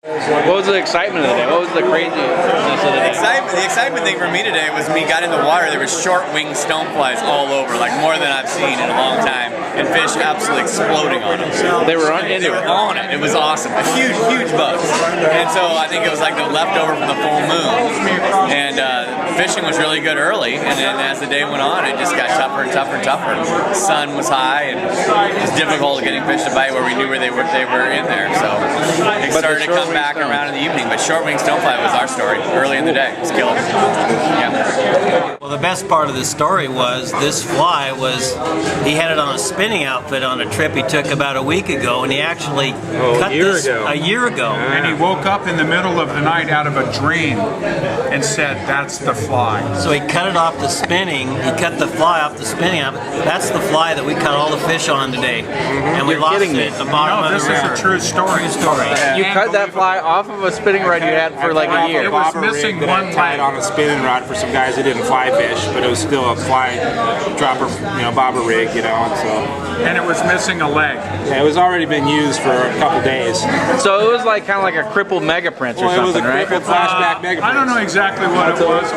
What was the excitement of the day? What was the craziness of the day? The excitement thing for me today was we got in the water, there was short-winged stoneflies all over, like more than I've seen in a long time, and fish absolutely exploding on them. They were on it. It was awesome. Huge bugs. And so I think it was like the leftover from the full moon. And fishing was really good early, and then as the day went on, it just got tougher and tougher and tougher. The sun was high, and it was difficult getting fish to bite where we knew where they were in there. So it started to come back around in the evening, but short-winged stonefly was our story early in the day. It was killer. Yeah. Well, the best part of the story was this fly he had it on a spinning outfit on a trip he took about a week ago, and he actually cut this a year ago. And he woke up in the middle of the night out of a dream and said, "That's the fly." So he cut it off the spinning, he cut the fly off the spinning outfit. That's the fly that we caught all the fish on today. And we lost it at the bottom of the river. No, this is a true story. You cut that fly off of a spinning rod you had for like a year. It was missing one tied on a spinning rod for some guys who didn't fly fish, but it was still a fly dropper, bobber rig, and so. And it was missing a leg. Yeah, it was already been used for a couple days. So it was like kind of like a crippled mega prince or something, right? It was a crippled flashback mega prince. I don't know exactly what it was.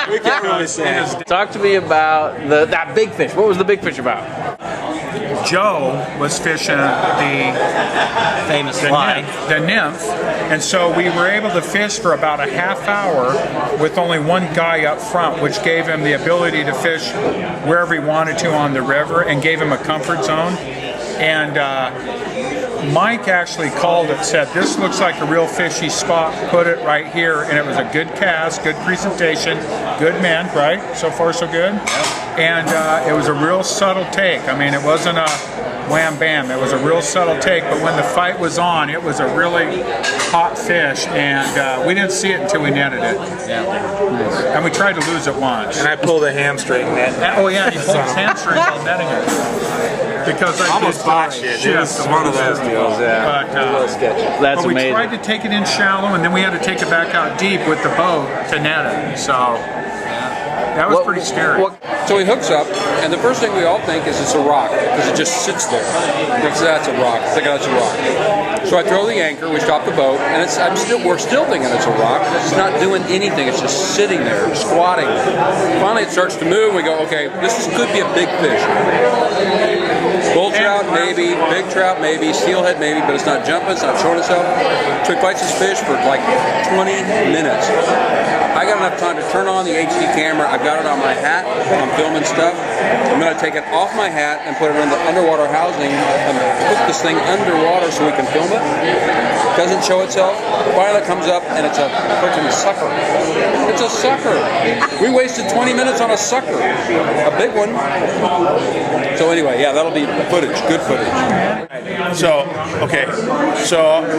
We can't really say. Talk to me about that big fish. What was the big fish about? Joe was fishing the famous fly, the nymph, and so we were able to fish for about a half hour with only one guy up front, which gave him the ability to fish wherever he wanted to on the river and gave him a comfort zone. And Mike actually called it, said, "This looks like a real fishy spot, put it right here," and it was a good cast, good presentation, good man, right? So far so good. And it was a real subtle take. I mean, it wasn't a wham bam, it was a real subtle take, but when the fight was on, it was a really hot fish, and we didn't see it until we netted it. Yeah. And we tried to lose it once. And I pulled a hamstring net. Oh yeah, he pulled his hamstring while netting it. Because I almost botched it. It was one of those deals, yeah. That's we amazing. tried to take it in shallow, and then we had to take it back out deep with the boat to net it. So that was pretty scary. So he hooks up, and the first thing we all think is it's a rock, because it just sits there. That's a rock. I think that's a rock. So I throw the anchor, we stop the boat, and we're still thinking it's a rock. It's not doing anything. It's just sitting there, squatting. Finally, it starts to move. And we go, okay, could be a big fish. Bull trout, maybe. Big trout, maybe. Steelhead, maybe. But it's not jumping. It's not showing itself. So he fights this fish for like 20 minutes. I got enough time to turn on the HD camera. I've got it on my hat when I'm filming stuff. I'm going to take it off my hat and put it in the underwater housing and put this thing underwater so we can film it. Doesn't show itself. Finally it comes up and it's a freaking sucker. It's a sucker. We wasted 20 minutes on a sucker. A big one. So anyway, yeah, that'll be footage. Good footage. So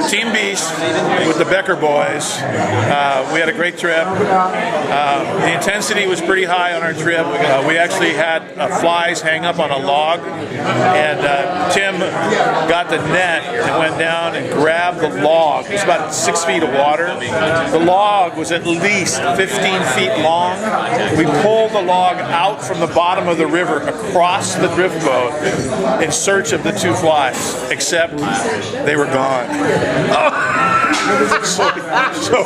Team Beast with the Becker boys, we had a great trip. The intensity was pretty high on our trip. We actually had flies hang up on a log, and Tim got the net and went down and grabbed the log. It was about 6 feet of water. The log was at least 15 feet long. We pulled the log out from the bottom of the river across the drift boat in search of the two flies, except they were gone. So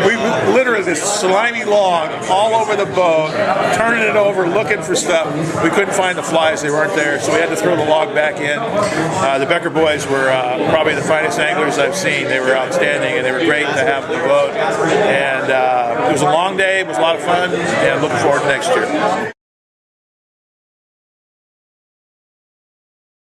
we literally this slimy log all over the boat, turning it over, looking for stuff. We couldn't find the flies; they weren't there, so we had to throw the log back in. The Becker boys were probably the finest anglers I've seen. They were outstanding, and they were great to have on the boat. And it was a long day. It was a lot of fun, and looking forward to next year.